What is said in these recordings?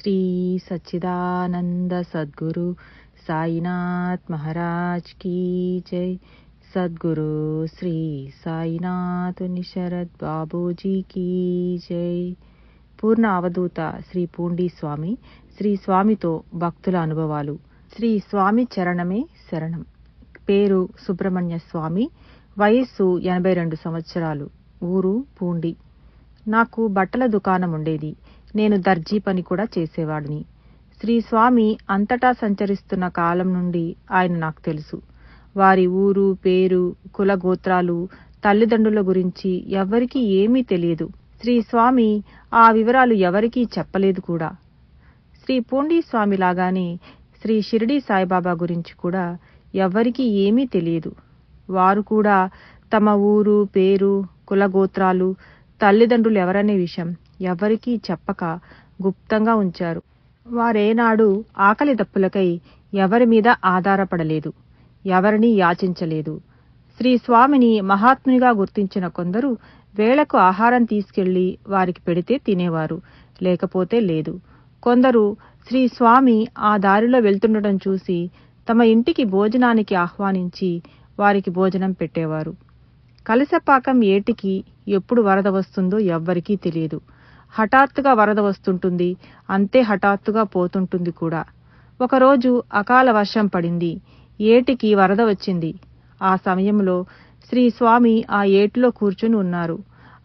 Shri Sachchidananda Sadhguru Sainath Maharaj key జై. Sadhguru Shri Sainath Sarath Babuji key జై. పూర్ణ అవధూత శ్రీ పూండి స్వామి, శ్రీ స్వామితో భక్తుల అనుభవాలు. శ్రీ స్వామి చరణమే శరణం. పేరు సుబ్రహ్మణ్య స్వామి, వయస్సు 82 సంవత్సరాలు, ఊరు పూండి. నాకు బట్టల దుకాణం ఉండేది. నేను దర్జీ పని కూడా చేసేవాడిని. శ్రీ స్వామి అంతటా సంచరిస్తున్న కాలం నుండి ఆయన నాకు తెలుసు. వారి ఊరు, పేరు, కుల గోత్రాలు, తల్లిదండ్రుల గురించి ఎవ్వరికీ ఏమీ తెలియదు. శ్రీ స్వామి ఆ వివరాలు ఎవరికీ చెప్పలేదు కూడా. శ్రీ పూండి స్వామి లాగానే శ్రీ షిరిడి సాయిబాబా గురించి కూడా ఎవ్వరికీ ఏమీ తెలియదు. వారు కూడా తమ ఊరు, పేరు, కుల గోత్రాలు, తల్లిదండ్రులు ఎవరనే విషయం ఎవరికీ చెప్పక గుప్తంగా ఉంచారు. వారేనాడు ఆకలి దప్పులకై ఎవరి మీద ఆధారపడలేదు, ఎవరినీ యాచించలేదు. శ్రీ స్వామిని మహాత్మునిగా గుర్తించిన కొందరు వేళకు ఆహారం తీసుకెళ్లి వారికి పెడితే తినేవారు, లేకపోతే లేదు. కొందరు శ్రీ స్వామి ఆ దారిలో వెళ్తుండటం చూసి తమ ఇంటికి భోజనానికి ఆహ్వానించి వారికి భోజనం పెట్టేవారు. కలశపాకం ఏటికి ఎప్పుడు వరద వస్తుందో ఎవ్వరికీ తెలియదు. హఠాత్తుగా వరద వస్తుంటుంది, అంతే హఠాత్తుగా పోతుంటుంది కూడా. ఒకరోజు అకాల వర్షం పడింది, ఏటికి వరద వచ్చింది. ఆ సమయంలో శ్రీ స్వామి ఆ ఏటిలో కూర్చుని ఉన్నారు.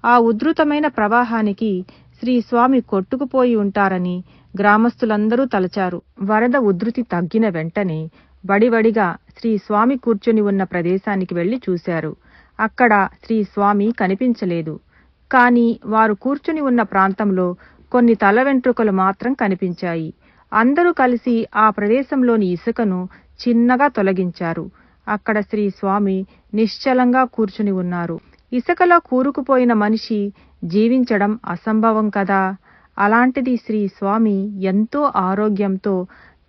ఆ ఉధృతమైన ప్రవాహానికి శ్రీ స్వామి కొట్టుకుపోయి ఉంటారని గ్రామస్తులందరూ తలచారు. వరద ఉధృతి తగ్గిన వెంటనే వడివడిగా శ్రీ స్వామి కూర్చుని ఉన్న ప్రదేశానికి వెళ్లి చూశారు. అక్కడ శ్రీ స్వామి కనిపించలేదు. కాని వారు కూర్చుని ఉన్న ప్రాంతంలో కొన్ని తల వెంట్రుకలు మాత్రం కనిపించాయి. అందరూ కలిసి ఆ ప్రదేశంలోని ఇసుకను చిన్నగా తొలగించారు. అక్కడ శ్రీ స్వామి నిశ్చలంగా కూర్చుని ఉన్నారు. ఇసుకలో కూరుకుపోయిన మనిషి జీవించడం అసంభవం కదా. అలాంటిది శ్రీ స్వామి ఎంతో ఆరోగ్యంతో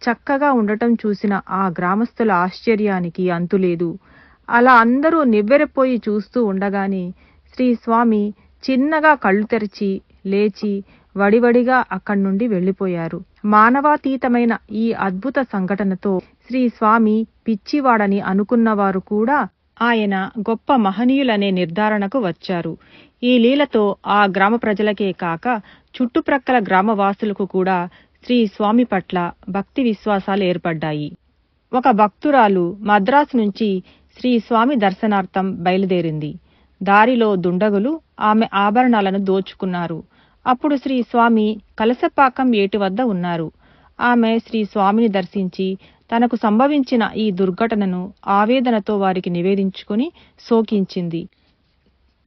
చక్కగా ఉండటం చూసిన ఆ గ్రామస్తుల ఆశ్చర్యానికి అంతులేదు. అలా అందరూ నివ్వెరపోయి చూస్తూ ఉండగానే శ్రీ స్వామి చిన్నగా కళ్ళు తెరిచి లేచి వడివడిగా అక్కడి నుండి వెళ్లిపోయారు. మానవాతీతమైన ఈ అద్భుత సంఘటనతో శ్రీ స్వామి పిచ్చివాడని అనుకున్నవారు కూడా ఆయన గొప్ప మహనీయులనే నిర్ధారణకు వచ్చారు. ఈ లీలతో ఆ గ్రామ ప్రజలకే కాక చుట్టుప్రక్కల గ్రామవాసులకు కూడా శ్రీ స్వామి పట్ల భక్తి విశ్వాసాలు ఏర్పడ్డాయి. ఒక భక్తురాలు మద్రాసు నుంచి శ్రీ స్వామి దర్శనార్థం బయలుదేరింది. దారిలో దుండగులు ఆమె ఆభరణాలను దోచుకున్నారు. అప్పుడు శ్రీ స్వామి కలశపాకం ఏటి వద్ద ఉన్నారు. ఆమె శ్రీ స్వామిని దర్శించి తనకు సంభవించిన ఈ దుర్ఘటనను ఆవేదనతో వారికి నివేదించుకుని శోకించింది.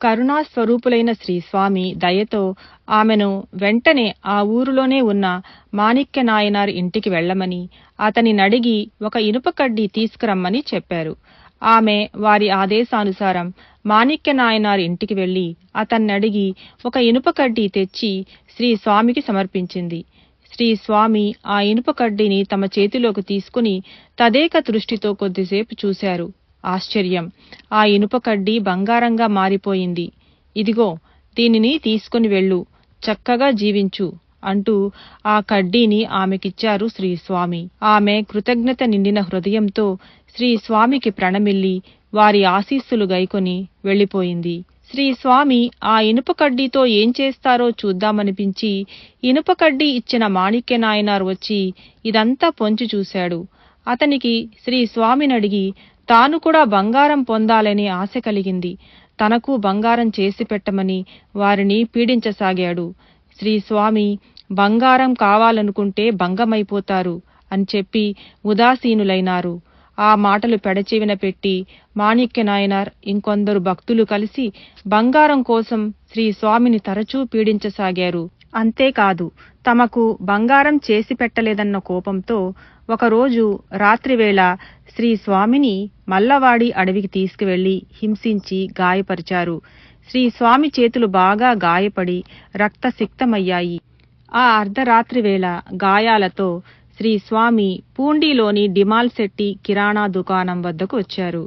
కరుణాస్వరూపులైన శ్రీ స్వామి దయతో ఆమెను వెంటనే ఆ ఊరిలోనే ఉన్న మాణిక్య నాయనార్ ఇంటికి వెళ్లమని, అతనినడిగి ఒక ఇనుప కడ్డీ తీసుకురమ్మని చెప్పారు. ఆమె వారి ఆదేశానుసారం మాణిక్య నాయనార్ ఇంటికి వెళ్లి అతన్నడిగి ఒక ఇనుప కడ్డీ తెచ్చి శ్రీ స్వామికి సమర్పించింది. శ్రీ స్వామి ఆ ఇనుప కడ్డీని తమ చేతిలోకి తీసుకుని తదేక దృష్టితో కొద్దిసేపు చూశారు. ఆశ్చర్యం! ఆ ఇనుప కడ్డీ బంగారంగా మారిపోయింది. ఇదిగో, దీనిని తీసుకుని వెళ్ళు, చక్కగా జీవించు అంటూ ఆ కడ్డీని ఆమెకిచ్చారు శ్రీ స్వామి. ఆమె కృతజ్ఞత నిండిన హృదయంతో శ్రీ స్వామికి ప్రణమిల్లి వారి ఆశీస్సులు గైకొని వెళ్లిపోయింది. శ్రీ స్వామి ఆ ఇనుప కడ్డీతో ఏం చేస్తారో చూద్దామనిపించి ఇనుప కడ్డీ ఇచ్చిన మాణిక్య నాయనార్ వచ్చి ఇదంతా పొంచి చూశాడు. అతనికి శ్రీ స్వామినడిగి తాను కూడా బంగారం పొందాలనే ఆశ కలిగింది. తనకు బంగారం చేసి పెట్టమని వారిని పీడించసాగాడు. శ్రీ స్వామి బంగారం కావాలనుకుంటే భంగమైపోతారు అని చెప్పి ఉదాసీనులైనారు. ఆ మాటలు పెడచెవిన పెట్టి మాణిక్య నాయనార్ ఇంకొందరు భక్తులు కలిసి బంగారం కోసం శ్రీ స్వామిని తరచూ పీడించసాగారు. అంతేకాదు, తమకు బంగారం చేసి పెట్టలేదన్న కోపంతో ఒకరోజు రాత్రివేళ శ్రీ స్వామిని మల్లవాడి అడవికి తీసుకువెళ్లి హింసించి గాయపరిచారు. శ్రీ స్వామి చేతులు బాగా గాయపడి రక్తసిక్తమయ్యాయి. ఆ అర్ధరాత్రి వేళ గాయాలతో శ్రీ స్వామి పూండిలోని డిమాల్ శెట్టి కిరాణా దుకాణం వద్దకు వచ్చారు.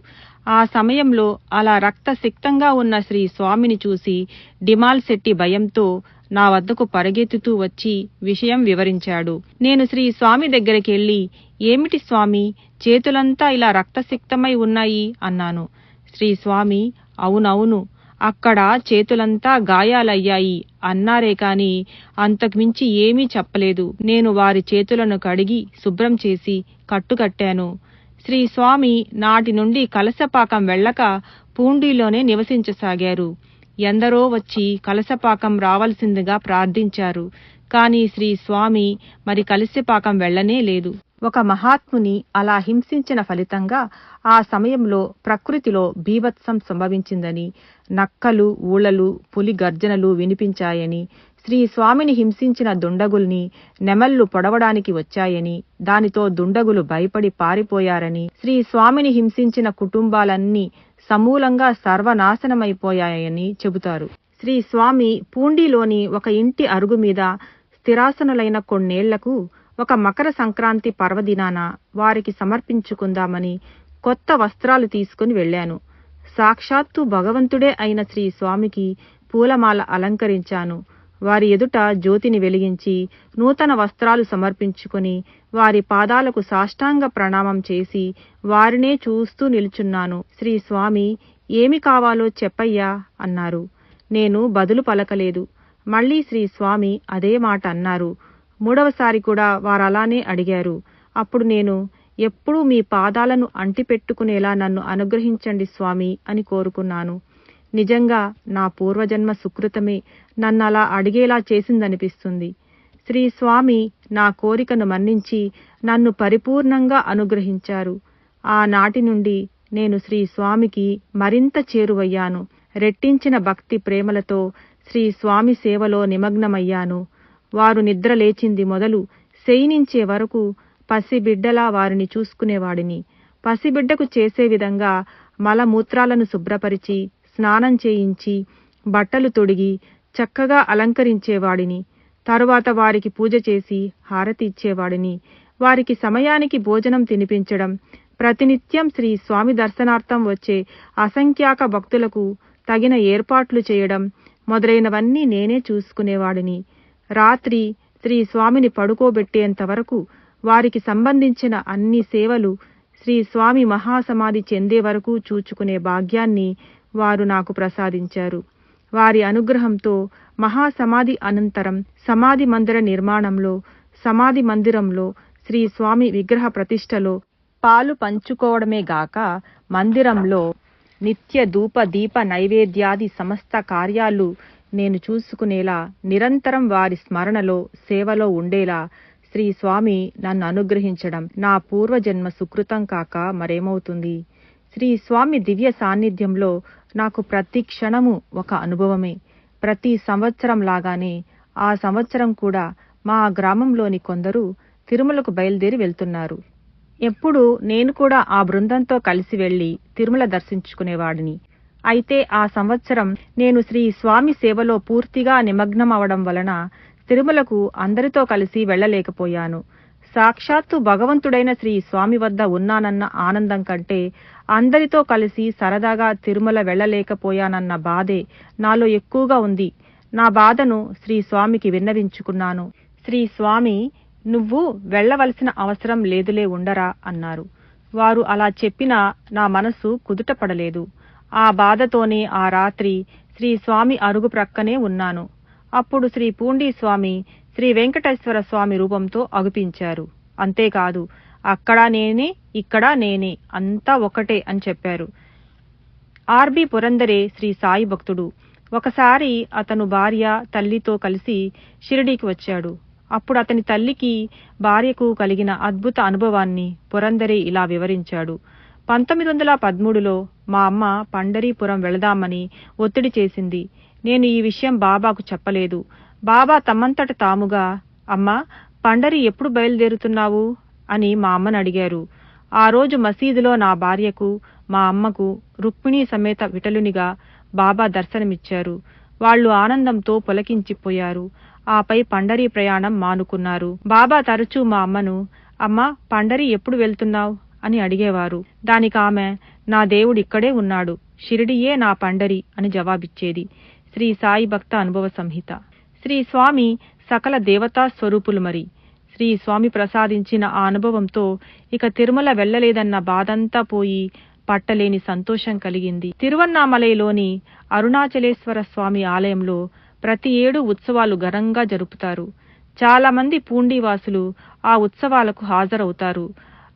ఆ సమయంలో అలా రక్తసిక్తంగా ఉన్న శ్రీ స్వామిని చూసి డిమాల్ శెట్టి భయంతో నా వద్దకు పరుగెత్తుతూ వచ్చి విషయం వివరించాడు. నేను శ్రీ స్వామి దగ్గరికెళ్ళి, ఏమిటి స్వామి, చేతులంతా ఇలా రక్తసిక్తమై ఉన్నాయి అన్నాను. శ్రీ స్వామి, అవునవును, అక్కడ చేతులంతా గాయాలయ్యాయి అన్నారే కాని అంతకుమించి ఏమీ చెప్పలేదు. నేను వారి చేతులను కడిగి శుభ్రం చేసి కట్టుకట్టాను. శ్రీ స్వామి నాటి నుండి కలశపాకం వెళ్ళక పూండిలోనే నివసించసాగారు. ఎందరో వచ్చి కలశపాకం రావలసిందిగా ప్రార్థించారు. కాని శ్రీ స్వామి మరి కలశపాకం వెళ్ళనే లేదు. ఒక మహాత్ముని అలా హింసించిన ఫలితంగా ఆ సమయంలో ప్రకృతిలో బీభత్సం సంభవించిందని, నక్కలు, ఊళలు, పులి గర్జనలు వినిపించాయని, శ్రీ స్వామిని హింసించిన దుండగుల్ని నెమళ్లు పొడవడానికి వచ్చాయని, దానితో దుండగులు భయపడి పారిపోయారని, శ్రీ స్వామిని హింసించిన కుటుంబాలన్నీ సమూలంగా సర్వనాశనమైపోయాయని చెబుతారు. శ్రీ స్వామి పూండిలోని ఒక ఇంటి అరుగు మీద స్థిరాసనులైన కొన్నేళ్లకు ఒక మకర సంక్రాంతి పర్వదినాన వారికి సమర్పించుకుందామని కొత్త వస్త్రాలు తీసుకుని వెళ్లాను. సాక్షాత్తు భగవంతుడే అయిన శ్రీ స్వామికి పూలమాల అలంకరించాను. వారి ఎదుట జ్యోతిని వెలిగించి నూతన వస్త్రాలు సమర్పించుకుని వారి పాదాలకు సాష్టాంగ ప్రణామం చేసి వారినే చూస్తూ నిల్చున్నాను. శ్రీ స్వామి, ఏమి కావాలో చెప్పయ్యా అన్నారు. నేను బదులు పలకలేదు. మళ్లీ శ్రీ స్వామి అదే మాట అన్నారు. మూడవసారి కూడా వారలానే అడిగారు. అప్పుడు నేను, ఎప్పుడూ మీ పాదాలను అంటిపెట్టుకునేలా నన్ను అనుగ్రహించండి స్వామి అని కోరుకున్నాను. నిజంగా నా పూర్వజన్మ సుకృతమే నన్నలా అడిగేలా చేసిందనిపిస్తుంది. శ్రీ స్వామి నా కోరికను మన్నించి నన్ను పరిపూర్ణంగా అనుగ్రహించారు. ఆనాటి నుండి నేను శ్రీ స్వామికి మరింత చేరువయ్యాను. రెట్టించిన భక్తి ప్రేమలతో శ్రీ స్వామి సేవలో నిమగ్నమయ్యాను. వారు నిద్రలేచింది మొదలు శయనించే వరకు పసిబిడ్డలా వారిని చూసుకునేవాడిని. పసిబిడ్డకు చేసే విధంగా మలమూత్రాలను శుభ్రపరిచి, స్నానం చేయించి, బట్టలు తొడిగి చక్కగా అలంకరించేవాడిని. తరువాత వారికి పూజ చేసి హారతి ఇచ్చేవాడిని. వారికి సమయానికి భోజనం తినిపించడం, ప్రతినిత్యం శ్రీ స్వామి దర్శనార్థం వచ్చే అసంఖ్యాక భక్తులకు తగిన ఏర్పాట్లు చేయడం మొదలైనవన్నీ నేనే చూసుకునేవాడిని. రాత్రి శ్రీ స్వామిని పడుకోబెట్టేంత వరకు వారికి సంబంధించిన అన్ని సేవలు శ్రీ స్వామి మహాసమాధి చెందే వరకు చూచుకునే భాగ్యాన్ని వారు నాకు ప్రసాదించారు. వారి అనుగ్రహంతో మహాసమాధి అనంతరం సమాధి మందిర నిర్మాణంలో, సమాధి మందిరంలో, శ్రీ స్వామి విగ్రహ ప్రతిష్టలో పాలు పంచుకోవడమే గాక మందిరంలో నిత్య ధూప దీప నైవేద్యాది సమస్త కార్యాలు నేను చూసుకునేలా, నిరంతరం వారి స్మరణలో, సేవలో ఉండేలా శ్రీ స్వామి నన్ను అనుగ్రహించడం నా పూర్వజన్మ సుకృతం కాక మరేమవుతుంది. శ్రీ స్వామి దివ్య సాన్నిధ్యంలో నాకు ప్రతి క్షణము ఒక అనుభవమే. ప్రతి సంవత్సరం లాగానే ఆ సంవత్సరం కూడా మా గ్రామంలోని కొందరు తిరుమలకు బయలుదేరి వెళ్తున్నారు. ఎప్పుడు నేను కూడా ఆ బృందంతో కలిసి వెళ్లి తిరుమల దర్శించుకునేవాడిని. అయితే ఆ సంవత్సరం నేను శ్రీ స్వామి సేవలో పూర్తిగా నిమగ్నం అవడం వలన తిరుమలకు అందరితో కలిసి వెళ్లలేకపోయాను. సాక్షాత్తు భగవంతుడైన శ్రీ స్వామి వద్ద ఉన్నానన్న ఆనందం కంటే అందరితో కలిసి సరదాగా తిరుమల వెళ్లలేకపోయానన్న బాధే నాలో ఎక్కువగా ఉంది. నా బాధను శ్రీ స్వామికి విన్నవించుకున్నాను. శ్రీ స్వామి, నువ్వు వెళ్లవలసిన అవసరం లేదులే, ఉండరా అన్నారు. వారు అలా చెప్పినా నా మనసు కుదుటపడలేదు. ఆ బాధతోనే ఆ రాత్రి శ్రీ స్వామి అరుగు ప్రక్కనే ఉన్నాను. అప్పుడు శ్రీ పూండి స్వామి శ్రీ వెంకటేశ్వర స్వామి రూపంతో అగుపించారు. అంతేకాదు, అక్కడా నేనే, ఇక్కడా నేనే, అంతా ఒకటే అని చెప్పారు. ఆర్బి పురందరే శ్రీ సాయి భక్తుడు. ఒకసారి అతను భార్య, తల్లితో కలిసి షిరిడీకి వచ్చాడు. అప్పుడు అతని తల్లికి, భార్యకు కలిగిన అద్భుత అనుభవాన్ని పురందరే ఇలా వివరించాడు. 1913లో మా అమ్మ పండరీపురం వెళదామని ఒత్తిడి చేసింది. నేను ఈ విషయం బాబాకు చెప్పలేదు. బాబా తమంతట తాముగా, అమ్మా, పండరి ఎప్పుడు బయలుదేరుతున్నావు అని మా అమ్మను అడిగారు. ఆ రోజు మసీదులో నా భార్యకు, మా అమ్మకు రుక్మిణీ సమేత విఠలునిగా బాబా దర్శనమిచ్చారు. వాళ్లు ఆనందంతో పులకించిపోయారు. ఆపై పండరీ ప్రయాణం మానుకున్నారు. బాబా తరచూ మా అమ్మను, అమ్మా, పండరీ ఎప్పుడు వెళ్తున్నావు అని అడిగేవారు. దానికామె, నా దేవుడిక్కడే ఉన్నాడు, షిరిడియే నా పండరి అని జవాబిచ్చేది. శ్రీ సాయి భక్త అనుభవ సంహిత. శ్రీ స్వామి సకల దేవతా స్వరూపులు. మరి శ్రీ స్వామి ప్రసాదించిన ఆ అనుభవంతో ఇక తిరుమల వెళ్లలేదన్న బాధంతా పోయి పట్టలేని సంతోషం కలిగింది. తిరువన్నామలైలోని అరుణాచలేశ్వర స్వామి ఆలయంలో ప్రతి ఏడు ఉత్సవాలు ఘనంగా జరుపుతారు. చాలా మంది పూండీవాసులు ఆ ఉత్సవాలకు హాజరవుతారు.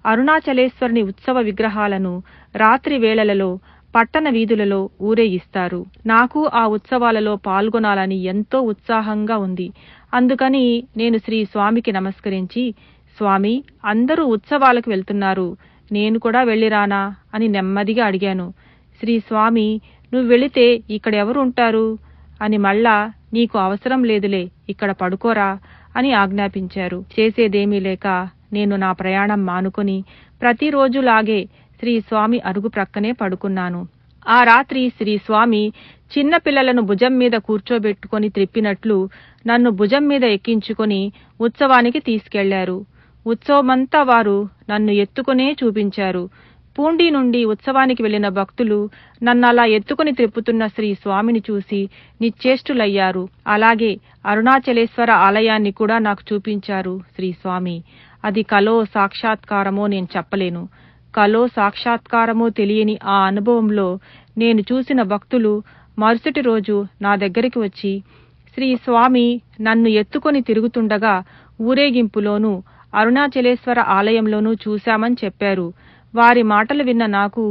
అరుణాచలేశ్వరుని ఉత్సవ విగ్రహాలను రాత్రి వేళలలో పట్టణ వీధులలో ఊరేగిస్తారు. నాకు ఆ ఉత్సవాలలో పాల్గొనాలని ఎంతో ఉత్సాహంగా ఉంది. అందుకని నేను శ్రీ స్వామికి నమస్కరించి, స్వామి, అందరూ ఉత్సవాలకు వెళ్తున్నారు, నేను కూడా వెళ్ళిరానా అని నెమ్మదిగా అడిగాను. శ్రీ స్వామి, నువ్వు వెళితే ఇక్కడెవరు ఉంటారు అని మళ్ళా, నీకు అవసరం లేదులే, ఇక్కడ పడుకోరా అని ఆజ్ఞాపించారు. చేసేదేమీ లేక నేను నా ప్రయాణం మానుకొని ప్రతిరోజులాగే శ్రీ స్వామి అరుగు ప్రక్కనే పడుకున్నాను. ఆ రాత్రి శ్రీ స్వామి చిన్న పిల్లలను భుజం మీద కూర్చోబెట్టుకొని త్రిప్పినట్లు నన్ను భుజం మీద ఎక్కించుకొని ఉత్సవానికి తీసుకెళ్లారు. ఉత్సవమంతా వారు నన్ను ఎత్తుకునే చూపించారు. పూండి నుండి ఉత్సవానికి వెళ్లిన భక్తులు నన్నలా ఎత్తుకుని త్రిప్పుతున్న శ్రీ స్వామిని చూసి నిశ్చేష్టులయ్యారు. అలాగే అరుణాచలేశ్వర ఆలయాన్ని కూడా నాకు చూపించారు శ్రీ స్వామి. అది కలో సాక్షాత్కారమో నేను చెప్పలేను. కలో సాక్షాత్కారమో తెలియని ఆ అనుభవంలో నేను చూసిన భక్తులు మరుసటి రోజు నా దగ్గరికి వచ్చి, శ్రీ స్వామి నన్ను ఎత్తుకొని తిరుగుతుండగా ఊరేగింపులోనూ అరుణాచలేశ్వర ఆలయంలోనూ చూశామని చెప్పారు. వారి మాటలు విన్న నాకు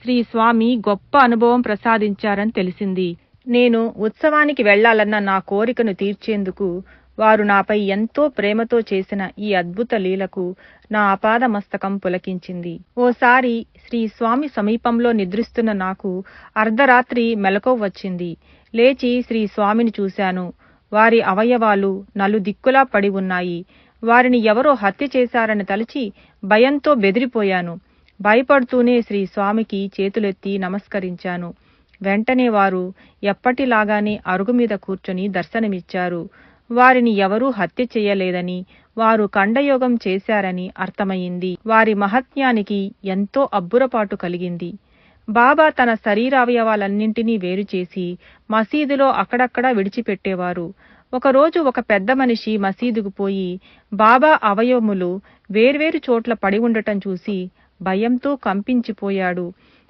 శ్రీ స్వామి గొప్ప అనుభవం ప్రసాదించారని తెలిసింది. నేను ఉత్సవానికి వెళ్లాలన్న నా కోరికను తీర్చేందుకు వారు నాపై ఎంతో ప్రేమతో చేసిన ఈ అద్భుత లీలకు నా అపాద మస్తకం పులకించింది. ఓసారి శ్రీ స్వామి సమీపంలో నిద్రిస్తున్న నాకు అర్ధరాత్రి మెలకువ వచ్చింది. లేచి శ్రీ స్వామిని చూశాను. వారి అవయవాలు నలుదిక్కులా పడి ఉన్నాయి. వారిని ఎవరో హత్య చేశారని తలచి భయంతో బెదిరిపోయాను. భయపడుతూనే శ్రీ స్వామికి చేతులెత్తి నమస్కరించాను. వెంటనే వారు ఎప్పటిలాగానే అరుగు మీద కూర్చొని దర్శనమిచ్చారు. వారిని ఎవరూ హత్య చెయ్యలేదని, వారు ఖండయోగం చేశారని అర్థమయింది. వారి మహత్యానికి ఎంతో అబ్బురపాటు కలిగింది. బాబా తన శరీరావయవాలన్నింటినీ వేరుచేసి మసీదులో అక్కడక్కడా విడిచిపెట్టేవారు. ఒకరోజు ఒక పెద్ద మనిషి మసీదుకు పోయి బాబా అవయవములు వేర్వేరు చోట్ల పడి ఉండటం చూసి భయంతో కంపించిపోయాడు.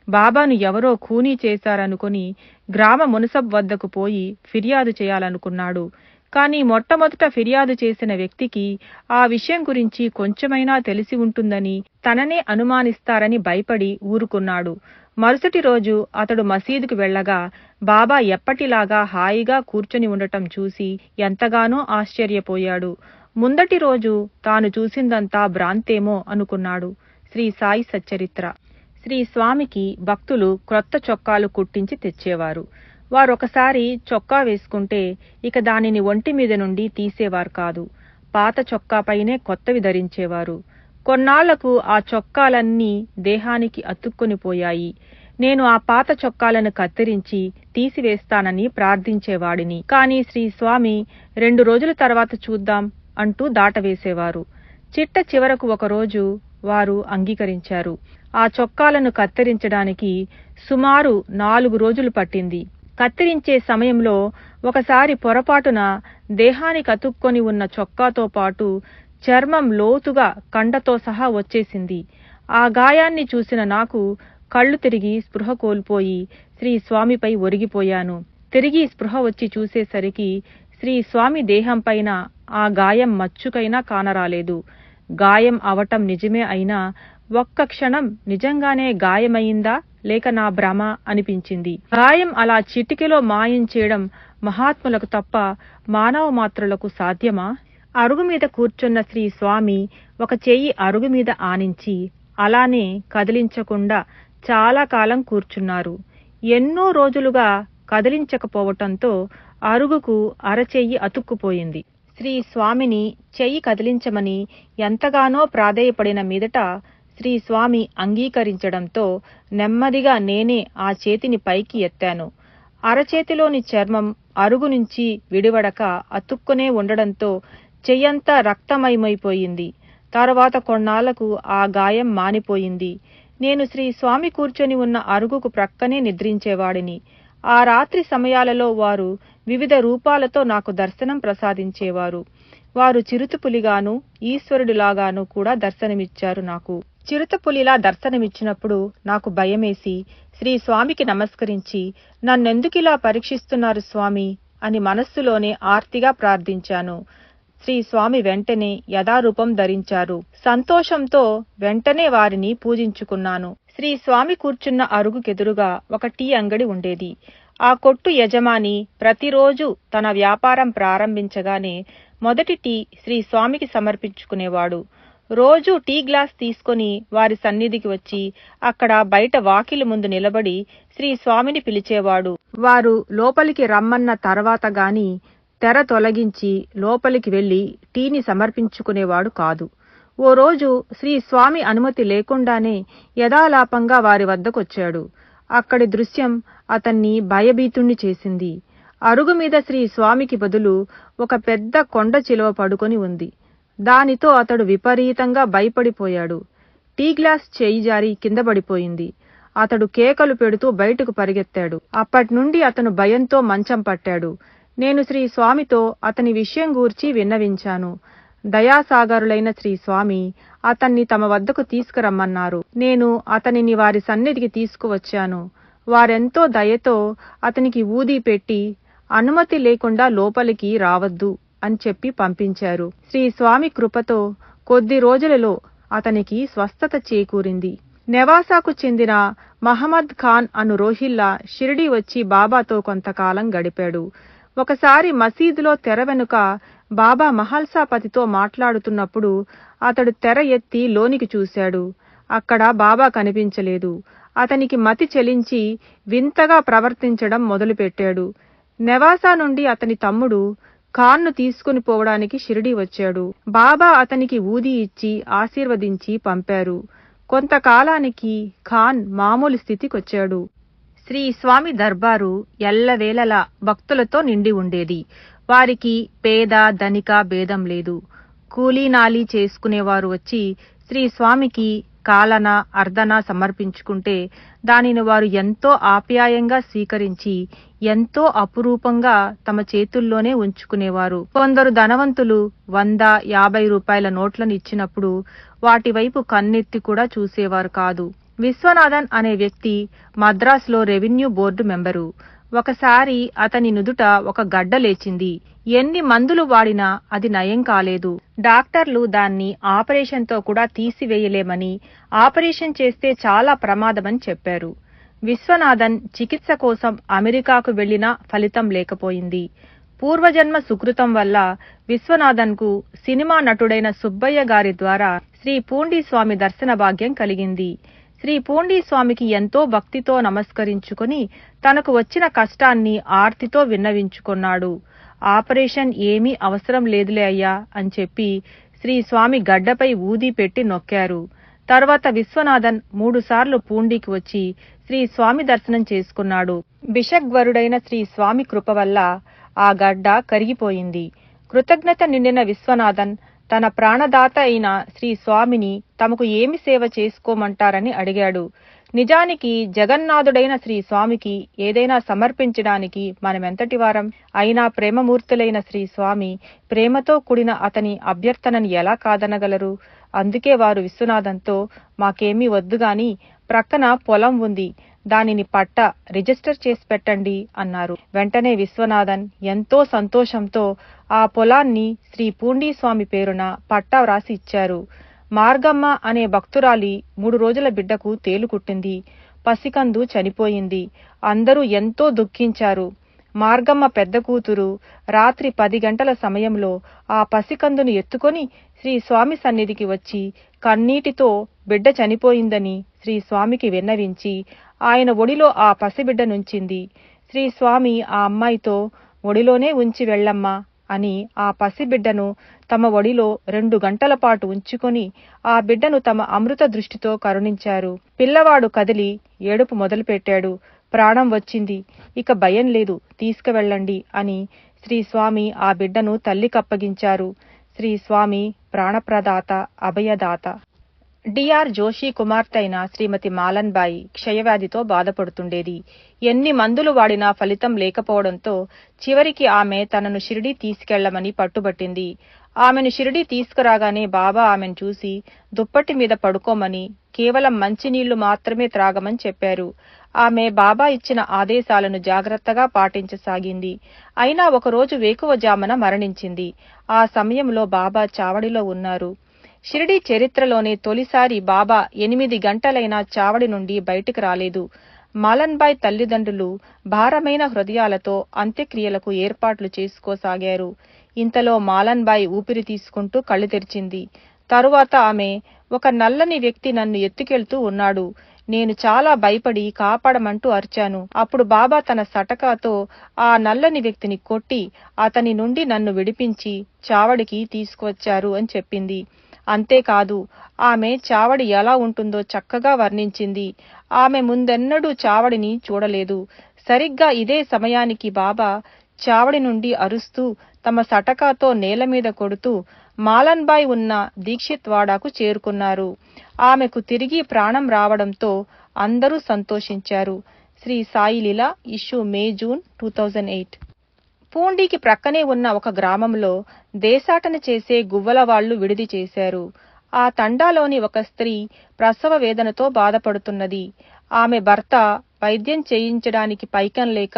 బాబాను ఎవరో ఖూనీ చేశారనుకుని గ్రామ మునసబ్ వద్దకు పోయి ఫిర్యాదు చేయాలనుకున్నాడు. కానీ మొట్టమొదట ఫిర్యాదు చేసిన వ్యక్తికి ఆ విషయం గురించి కొంచెమైనా తెలిసి ఉంటుందని, తననే అనుమానిస్తారని భయపడి ఊరుకున్నాడు. మరుసటి రోజు అతడు మసీదుకు వెళ్లగా బాబా ఎప్పటిలాగా హాయిగా కూర్చొని ఉండటం చూసి ఎంతగానో ఆశ్చర్యపోయాడు. ముందటి రోజు తాను చూసిందంతా భ్రాంతేమో అనుకున్నాడు. శ్రీ సాయి సచ్చరిత్ర. శ్రీ స్వామికి భక్తులు క్రొత్త చొక్కాలు కుట్టించి తెచ్చేవారు. వారొకసారి చొక్కా వేసుకుంటే ఇక దానిని ఒంటి మీద నుండి తీసేవారు కాదు. పాత చొక్కాపైనే కొత్తవి ధరించేవారు. కొన్నాళ్లకు ఆ చొక్కాలన్నీ దేహానికి అతుక్కుని పోయాయి. నేను ఆ పాత చొక్కాలను కత్తిరించి తీసివేస్తానని ప్రార్థించేవాడిని. కాని శ్రీ స్వామి 2 రోజుల తర్వాత చూద్దాం అంటూ దాటవేసేవారు. చిట్ట చివరకు ఒకరోజు వారు అంగీకరించారు. ఆ చొక్కాలను కత్తిరించడానికి సుమారు 4 రోజులు పట్టింది. కత్తిరించే సమయంలో ఒకసారి పొరపాటున దేహానికి అతుక్కొని ఉన్న చొక్కాతో పాటు చర్మం లోతుగా కండతో సహా వచ్చేసింది. ఆ గాయాన్ని చూసిన నాకు కళ్ళు తిరిగి స్పృహ కోల్పోయి శ్రీ స్వామిపై ఒరిగిపోయాను. తిరిగి స్పృహ వచ్చి చూసేసరికి శ్రీ స్వామి దేహంపైన ఆ గాయం మచ్చుకైనా కానరాలేదు. గాయం అవటం నిజమే అయినా ఒక్క క్షణం నిజంగానే గాయమయిందా లేక నా భ్రమ అనిపించింది. గాయం అలా చిటికెలో మాయం చేయడం మహాత్ములకు తప్ప మానవ మాత్రులకు సాధ్యమా? అరుగు మీద కూర్చున్న శ్రీ స్వామి ఒక చెయ్యి అరుగు మీద ఆనించి అలానే కదిలించకుండా చాలా కాలం కూర్చున్నారు. ఎన్నో రోజులుగా కదిలించకపోవటంతో అరుగుకు అరచెయ్యి అతుక్కుపోయింది. శ్రీ స్వామిని చెయ్యి కదిలించమని ఎంతగానో ప్రాధేయపడిన మీదట శ్రీ స్వామి అంగీకరించడంతో నెమ్మదిగా నేనే ఆ చేతిని పైకి ఎత్తాను. అరచేతిలోని చర్మం అరుగు నుంచి విడివడక అతుక్కునే ఉండడంతో చెయ్యంతా రక్తమయమైపోయింది. తరువాత కొన్నాళ్లకు ఆ గాయం మానిపోయింది. నేను శ్రీ స్వామి కూర్చొని ఉన్న అరుగుకు ప్రక్కనే నిద్రించేవాడిని. ఆ రాత్రి సమయాలలో వారు వివిధ రూపాలతో నాకు దర్శనం ప్రసాదించేవారు. వారు చిరుతపులిగాను ఈశ్వరుడిలాగాను కూడా దర్శనమిచ్చారు నాకు. చిరుతపులిలా దర్శనమిచ్చినప్పుడు నాకు భయమేసి శ్రీ స్వామికి నమస్కరించి, నన్నెందుకిలా పరీక్షిస్తున్నారు స్వామి అని మనస్సులోనే ఆర్తిగా ప్రార్థించాను. శ్రీ స్వామి వెంటనే యథారూపం ధరించారు. సంతోషంతో వెంటనే వారిని పూజించుకున్నాను. శ్రీ స్వామి కూర్చున్న అరుగుకెదురుగా ఒక టీ అంగడి ఉండేది. ఆ కొట్టు యజమాని ప్రతిరోజు తన వ్యాపారం ప్రారంభించగానే మొదటి టీ శ్రీ స్వామికి సమర్పించుకునేవాడు. రోజూ టీ గ్లాస్ తీసుకొని వారి సన్నిధికి వచ్చి అక్కడ బయట వాకిలి ముందు నిలబడి శ్రీ స్వామిని పిలిచేవాడు. వారు లోపలికి రమ్మన్న తర్వాత గాని తెర తొలగించి లోపలికి వెళ్లి టీని సమర్పించుకునేవాడు కాదు. ఓ రోజు శ్రీ స్వామి అనుమతి లేకుండానే యథాలాపంగా వారి వద్దకొచ్చాడు. అక్కడి దృశ్యం అతన్ని భయభీతుణ్ణి చేసింది. అరుగు మీద శ్రీ స్వామికి బదులు ఒక పెద్ద కొండ చిలువ పడుకొని ఉంది. దానితో అతడు విపరీతంగా భయపడిపోయాడు. టీ గ్లాస్ చేయి జారి కింద పడిపోయింది. అతడు కేకలు పెడుతూ బయటకు పరిగెత్తాడు. అప్పట్నుండి అతను భయంతో మంచం పట్టాడు. నేను శ్రీ స్వామితో అతని విషయం గూర్చి విన్నవించాను. దయాసాగరులైన శ్రీ స్వామి అతన్ని తమ వద్దకు తీసుకురమ్మన్నారు. నేను అతనిని వారి సన్నిధికి తీసుకువచ్చాను. వారెంతో దయతో అతనికి ఊదీ పెట్టి అనుమతి లేకుండా లోపలికి రావద్దు అని చెప్పి పంపించారు. శ్రీ స్వామి కృపతో కొద్ది రోజులలో అతనికి స్వస్థత చేకూరింది. నెవాసాకు చెందిన మహమ్మద్ ఖాన్ అను రోహిల్లా షిరిడీ వచ్చి బాబాతో కొంతకాలం గడిపాడు. ఒకసారి మసీదులో తెర వెనుక బాబా మహల్సాపతితో మాట్లాడుతున్నప్పుడు అతడు తెర ఎత్తి లోనికి చూశాడు. అక్కడ బాబా కనిపించలేదు. అతనికి మతి చెలించి వింతగా ప్రవర్తించడం మొదలుపెట్టాడు. నెవాసా నుండి అతని తమ్ముడు ఖాన్ను తీసుకుని పోవడానికి షిరిడీ వచ్చాడు. బాబా అతనికి ఊది ఇచ్చి ఆశీర్వదించి పంపారు. కొంతకాలానికి ఖాన్ మామూలు స్థితికొచ్చాడు. శ్రీ స్వామి దర్బారు ఎల్లవేళలా భక్తులతో నిండి ఉండేది. వారికి పేద ధనిక భేదం లేదు. కూలీనాలీ చేసుకునేవారు వచ్చి శ్రీ స్వామికి కాలన అర్ధన సమర్పించుకుంటే దానిని వారు ఎంతో ఆప్యాయంగా స్వీకరించి ఎంతో అపురూపంగా తమ చేతుల్లోనే ఉంచుకునేవారు. కొందరు ధనవంతులు 100-50 రూపాయల నోట్లను ఇచ్చినప్పుడు వాటి వైపు కన్నెత్తి కూడా చూసేవారు కాదు. విశ్వనాథన్ అనే వ్యక్తి మద్రాసులో రెవెన్యూ బోర్డు మెంబరు. ఒకసారి అతని నుదుట ఒక గడ్డ లేచింది. ఎన్ని మందులు వాడినా అది నయం కాలేదు. డాక్టర్లు దాన్ని ఆపరేషన్తో కూడా తీసివేయలేమని, ఆపరేషన్ చేస్తే చాలా ప్రమాదమని చెప్పారు. విశ్వనాథన్ చికిత్స కోసం అమెరికాకు వెళ్లినా ఫలితం లేకపోయింది. పూర్వజన్మ సుకృతం వల్ల విశ్వనాథన్కు సినిమా నటుడైన సుబ్బయ్య గారి ద్వారా శ్రీ పూండి స్వామి దర్శన భాగ్యం కలిగింది. శ్రీ పూండి స్వామికి ఎంతో భక్తితో నమస్కరించుకుని తనకు వచ్చిన కష్టాన్ని ఆర్తితో విన్నవించుకున్నాడు. ఆపరేషన్ ఏమీ అవసరం లేదులే అయ్యా అని చెప్పి శ్రీ స్వామి గడ్డపై ఊదీ పెట్టి నొక్కారు. తర్వాత విశ్వనాథన్ 3 సార్లు పూండికి వచ్చి శ్రీ స్వామి దర్శనం చేసుకున్నాడు. బిషగ్వరుడైన శ్రీ స్వామి కృప వల్ల ఆ గడ్డ కరిగిపోయింది. కృతజ్ఞత నిండిన విశ్వనాథన్ తన ప్రాణదాత అయిన శ్రీ స్వామిని తమకు ఏమి సేవ చేసుకోమంటారని అడిగాడు. నిజానికి జగన్నాథుడైన శ్రీ స్వామికి ఏదైనా సమర్పించడానికి మనమెంతటి వారం? అయినా ప్రేమమూర్తులైన శ్రీ స్వామి ప్రేమతో కూడిన అతని అభ్యర్థనని ఎలా కాదనగలరు? అందుకే వారు విశ్వనాథంతో, మాకేమీ వద్దుగాని ప్రక్కన పొలం ఉంది, దానిని పట్టా రిజిస్టర్ చేసి పెట్టండి అన్నారు. వెంటనే విశ్వనాథన్ ఎంతో సంతోషంతో ఆ పొలాన్ని శ్రీ పూండి స్వామి పేరున పట్టా వ్రాసి ఇచ్చారు. మార్గమ్మ అనే భక్తురాలి 3 రోజుల బిడ్డకు తేలుకుట్టింది. పసికందు చనిపోయింది. అందరూ ఎంతో దుఃఖించారు. మార్గమ్మ పెద్ద కూతురు రాత్రి 10 గంటల సమయంలో ఆ పసికందును ఎత్తుకొని శ్రీ స్వామి సన్నిధికి వచ్చి కన్నీటితో బిడ్డ చనిపోయిందని శ్రీ స్వామికి విన్నవించి ఆయన ఒడిలో ఆ పసిబిడ్డనుంచింది. శ్రీ స్వామి ఆ అమ్మాయితో, ఒడిలోనే ఉంచి వెళ్ళమ్మా అని ఆ పసిబిడ్డను తమ ఒడిలో 2 గంటల పాటు ఉంచుకొని ఆ బిడ్డను తమ అమృత దృష్టితో కరుణించారు. పిల్లవాడు కదిలి ఏడుపు మొదలుపెట్టాడు. ప్రాణం వచ్చింది, ఇక భయం లేదు, తీసుకువెళ్ళండి అని శ్రీ స్వామి ఆ బిడ్డను తల్లికప్పగించారు. శ్రీ స్వామి ప్రాణప్రదాత, అభయదాత. డిఆర్ జోషి కుమార్తె అయిన శ్రీమతి మాలన్బాయి క్షయవ్యాధితో బాధపడుతుండేది. ఎన్ని మందులు వాడినా ఫలితం లేకపోవడంతో చివరికి ఆమె తనను షిరిడీ తీసుకెళ్లమని పట్టుబట్టింది. ఆమెను షిరిడీ తీసుకురాగానే బాబా ఆమెను చూసి దుప్పటి మీద పడుకోమని, కేవలం మంచినీళ్లు మాత్రమే త్రాగమని చెప్పారు. ఆమె బాబా ఇచ్చిన ఆదేశాలను జాగ్రత్తగా పాటించసాగింది. అయినా ఒకరోజు వేకువజామున మరణించింది. ఆ సమయంలో బాబా చావడిలో ఉన్నారు. షిరిడీ చరిత్రలోనే తొలిసారి బాబా 8 గంటలైనా చావడి నుండి బయటికి రాలేదు. మాలన్బాయ్ తల్లిదండ్రులు భారమైన హృదయాలతో అంత్యక్రియలకు ఏర్పాట్లు చేసుకోసాగారు. ఇంతలో మాలన్బాయ్ ఊపిరి తీసుకుంటూ కళ్ళు తెరిచింది. తరువాత ఆమె, ఒక నల్లని వ్యక్తి నన్ను ఎత్తుకెళ్తూ ఉన్నాడు. నేను చాలా భయపడి కాపాడమంటూ అరిచాను. అప్పుడు బాబా తన సటకాతో ఆ నల్లని వ్యక్తిని కొట్టి అతని నుండి నన్ను విడిపించి చావడికి తీసుకువచ్చారు అని చెప్పింది. అంతేకాదు, ఆమె చావడి ఎలా ఉంటుందో చక్కగా వర్ణించింది. ఆమె ముందెన్నడూ చావడిని చూడలేదు. సరిగ్గా ఇదే సమయానికి బాబా చావడి నుండి అరుస్తూ తమ సటకాతో నేలమీద కొడుతూ మాలన్బాయ్ ఉన్న దీక్షిత్వాడాకు చేరుకున్నారు. ఆమెకు తిరిగి ప్రాణం రావడంతో అందరూ సంతోషించారు. శ్రీ సాయి లీలా, ఇష్యూ మే జూన్ 2008. పూండికి ప్రక్కనే ఉన్న ఒక గ్రామంలో దేశాటన చేసే గువ్వలవాళ్లు విడిది చేశారు. ఆ తండాలోని ఒక స్త్రీ ప్రసవ వేదనతో బాధపడుతున్నది. ఆమె భర్త వైద్యం చేయించడానికి పైకం లేక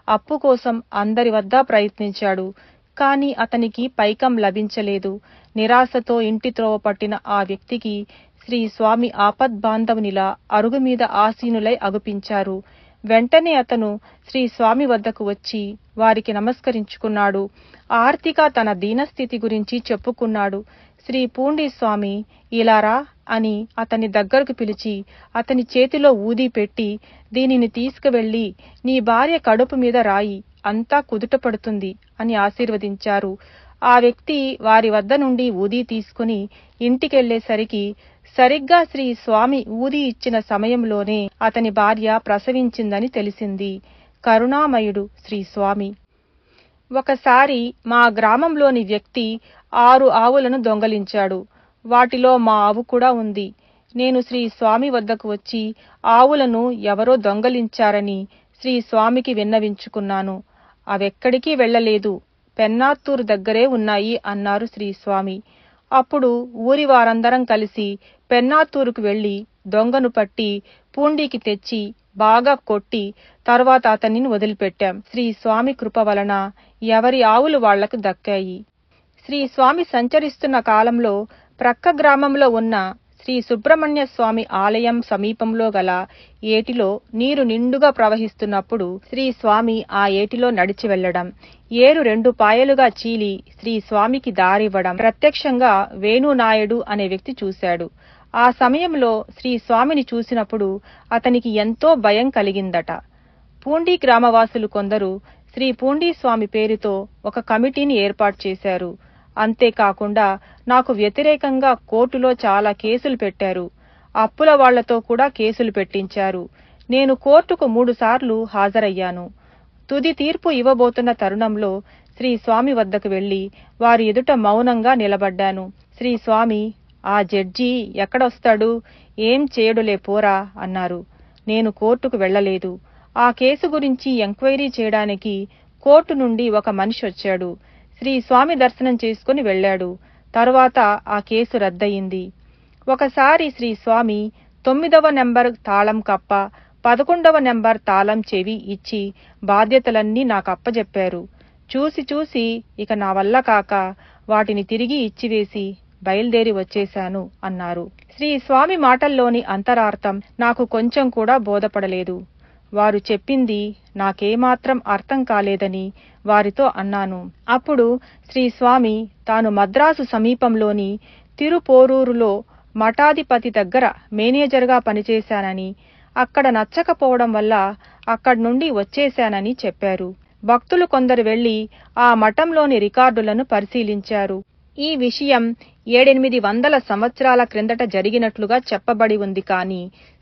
అప్పు కోసం అందరి వద్ద ప్రయత్నించాడు. కాని అతనికి పైకం లభించలేదు. నిరాశతో ఇంటి త్రోవ పట్టిన ఆ వ్యక్తికి శ్రీ స్వామి ఆపద్బాంధవునిలా అరుగుమీద ఆసీనులై అగుపించారు. వెంటనే అతను శ్రీ స్వామి వద్దకు వచ్చి వారికి నమస్కరించుకున్నాడు. ఆర్తిగా తన దీనస్థితి గురించి చెప్పుకున్నాడు. శ్రీ పూండి స్వామి ఇలారా అని అతని దగ్గరకు పిలిచి అతని చేతిలో ఊదీ పెట్టి, దీనిని తీసుకువెళ్లి నీ భార్య కడుపు మీద రాయి, అంతా కుదుట పడుతుంది అని ఆశీర్వదించారు. ఆ వ్యక్తి వారి వద్ద నుండి ఊదీ తీసుకుని ఇంటికెళ్లేసరికి సరిగ్గా శ్రీ స్వామి ఊదీ ఇచ్చిన సమయంలోనే అతని భార్య ప్రసవించిందని తెలిసింది. కరుణామయుడు శ్రీ స్వామి. ఒకసారి మా గ్రామంలోని వ్యక్తి 6 ఆవులను దొంగలించాడు. వాటిలో మా ఆవు కూడా ఉంది. నేను శ్రీ స్వామి వద్దకు వచ్చి ఆవులను ఎవరో దొంగలించారని శ్రీ స్వామికి విన్నవించుకున్నాను. అవెక్కడికి వెళ్లలేదు, పెన్నాత్తూరు దగ్గరే ఉన్నాయి అన్నారు శ్రీ స్వామి. అప్పుడు ఊరి వారందరం కలిసి పెన్నాత్తూరుకు వెళ్లి దొంగను పట్టి పూండికి తెచ్చి బాగా కొట్టి తర్వాత అతనిని వదిలిపెట్టాం. శ్రీ స్వామి కృప వలన ఎవరి ఆవులు వాళ్లకు దక్కాయి. శ్రీ స్వామి సంచరిస్తున్న కాలంలో ప్రక్క గ్రామంలో ఉన్న శ్రీ సుబ్రహ్మణ్య స్వామి ఆలయం సమీపంలో గల ఏటిలో నీరు నిండుగా ప్రవహిస్తున్నప్పుడు శ్రీ స్వామి ఆ ఏటిలో నడిచి వెళ్లడం, ఏరు 2 పాయలుగా చీలి శ్రీ స్వామికి దారివ్వడం ప్రత్యక్షంగా వేణునాయుడు అనే వ్యక్తి చూశాడు. ఆ సమయంలో శ్రీ స్వామిని చూసినప్పుడు అతనికి ఎంతో భయం కలిగిందట. పూండి గ్రామవాసులు కొందరు శ్రీ పూండి స్వామి పేరుతో ఒక కమిటీని ఏర్పాటు చేశారు. అంతేకాకుండా నాకు వ్యతిరేకంగా కోర్టులో చాలా కేసులు పెట్టారు. అప్పుల వాళ్లతో కూడా కేసులు పెట్టించారు. నేను కోర్టుకు 3 సార్లు హాజరయ్యాను. తుది తీర్పు ఇవ్వబోతున్న తరుణంలో శ్రీ స్వామి వద్దకు వెళ్లి వారి ఎదుట మౌనంగా నిలబడ్డాను. శ్రీ స్వామి, ఆ జడ్జి ఎక్కడొస్తాడు, ఏం చేయడులే పోరా అన్నారు. నేను కోర్టుకు వెళ్లలేదు. ఆ కేసు గురించి ఎంక్వైరీ చేయడానికి కోర్టు నుండి ఒక మనిషి వచ్చాడు. శ్రీ స్వామి దర్శనం చేసుకుని వెళ్లాడు. తరువాత ఆ కేసు రద్దయింది. ఒకసారి శ్రీ స్వామి 9వ నెంబర్ తాళం కప్ప, 11వ నెంబర్ తాళం చెవి ఇచ్చి బాధ్యతలన్నీ నాకప్పజెప్పారు. చూసి ఇక నా వల్ల కాక వాటిని తిరిగి ఇచ్చివేసి బయలుదేరి వచ్చేశాను అన్నారు. శ్రీ స్వామి మాటల్లోని అంతరార్థం నాకు కొంచెం కూడా బోధపడలేదు. వారు చెప్పింది నాకేమాత్రం అర్థం కాలేదని వారితో అన్నాను. అప్పుడు శ్రీ స్వామి తాను మద్రాసు సమీపంలోని తిరుపోరూరులో మఠాధిపతి దగ్గర మేనేజర్గా పనిచేశానని, అక్కడ నచ్చకపోవడం వల్ల అక్కడి నుండి వచ్చేశానని చెప్పారు. భక్తులు కొందరు వెళ్లి ఆ మఠంలోని రికార్డులను పరిశీలించారు. ఈ విషయం 700-800 సంవత్సరాల క్రిందట జరిగినట్లుగా చెప్పబడి ఉంది. కానీ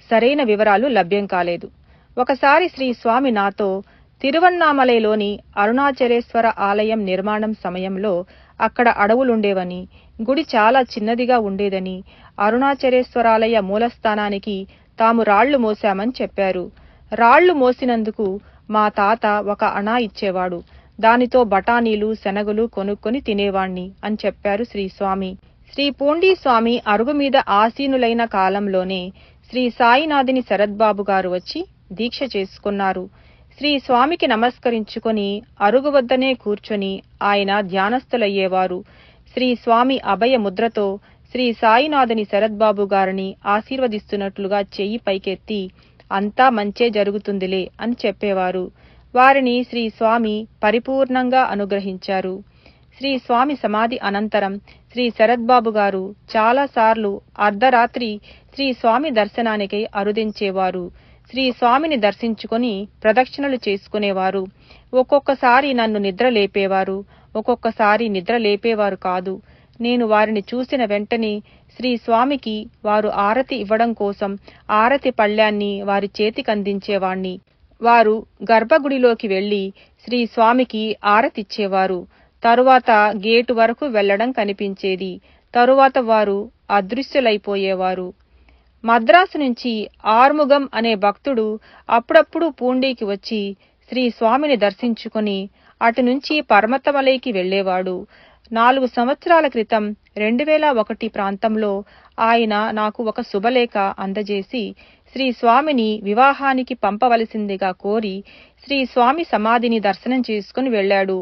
సరైన వివరాలు లభ్యం కాలేదు. ఒకసారి శ్రీ స్వామి నాతో తిరువన్నామలైలోని అరుణాచలేశ్వర ఆలయం నిర్మాణం సమయంలో అక్కడ అడవులుండేవని, గుడి చాలా చిన్నదిగా ఉండేదని, అరుణాచలేశ్వరాలయ మూలస్థానానికి తాము రాళ్లు మోశామని చెప్పారు. రాళ్లు మోసినందుకు మా తాత ఒక అణా ఇచ్చేవాడు. దానితో బఠానీలు, శనగలు కొనుక్కొని తినేవాణ్ణి అని చెప్పారు శ్రీస్వామి. శ్రీ పూండీ స్వామి అరుగు మీద ఆసీనులైన కాలంలోనే శ్రీ సాయినాథుని శరద్బాబు గారు వచ్చి దీక్ష చేసుకున్నారు. శ్రీ స్వామికి నమస్కరించుకొని అరుగు వద్దనే కూర్చొని ఆయన ధ్యానస్థులయ్యేవారు. శ్రీ స్వామి అభయ ముద్రతో శ్రీ సాయినాథుని శరద్బాబు గారిని ఆశీర్వదిస్తున్నట్లుగా చెయ్యి పైకెత్తి అంతా మంచే జరుగుతుందిలే అని చెప్పేవారు. వారిని శ్రీ స్వామి పరిపూర్ణంగా అనుగ్రహించారు. శ్రీ స్వామి సమాధి అనంతరం శ్రీ శరద్బాబు గారు చాలాసార్లు అర్ధరాత్రి శ్రీ స్వామి దర్శనానికై అరుదించేవారు. శ్రీ స్వామిని దర్శించుకొని ప్రదక్షిణలు చేసుకునేవారు. ఒక్కొక్కసారి నన్ను నిద్ర లేపేవారు, ఒక్కొక్కసారి నిద్ర లేపేవారు కాదు. నేను వారిని చూసిన వెంటనే శ్రీ స్వామికి వారు ఆరతి ఇవ్వడం కోసం ఆరతి పళ్ళ్యాన్ని వారి చేతికందించేవాణ్ణి. వారు గర్భగుడిలోకి వెళ్లి శ్రీ స్వామికి ఆరతిచ్చేవారు. తరువాత గేటు వరకు వెళ్లడం కనిపించేది. తరువాత వారు అదృశ్యులైపోయేవారు. మద్రాసు నుంచి ఆర్ముగం అనే భక్తుడు అప్పుడప్పుడు పూండీకి వచ్చి శ్రీ స్వామిని దర్శించుకుని అటునుంచి పర్వతమలైకి వెళ్లేవాడు. 4 సంవత్సరాల క్రితం 2001 ప్రాంతంలో ఆయన నాకు ఒక శుభలేఖ అందజేసి శ్రీ స్వామిని వివాహానికి పంపవలసిందిగా కోరి శ్రీ స్వామి సమాధిని దర్శనం చేసుకుని వెళ్లాడు.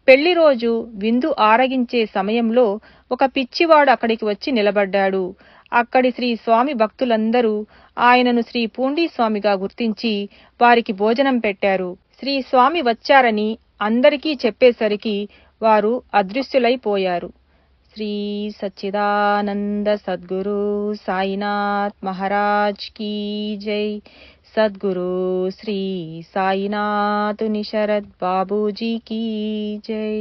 పెళ్లి రోజు విందు ఆరగించే సమయంలో ఒక పిచ్చివాడు అక్కడికి వచ్చి నిలబడ్డాడు. అక్కడి శ్రీ స్వామి భక్తులందరూ ఆయనను శ్రీ పూండీ స్వామిగా గుర్తించి వారికి భోజనం పెట్టారు. శ్రీ స్వామి వచ్చారని అందరికీ చెప్పేసరికి వారు అదృశ్యులైపోయారు. శ్రీ సచ్చిదానంద సద్గురు సాయినాథ్ మహారాజ్ కీ జై. సద్గురు శ్రీ సాయినాథుని శరద్ బాబూజీ కీ జై.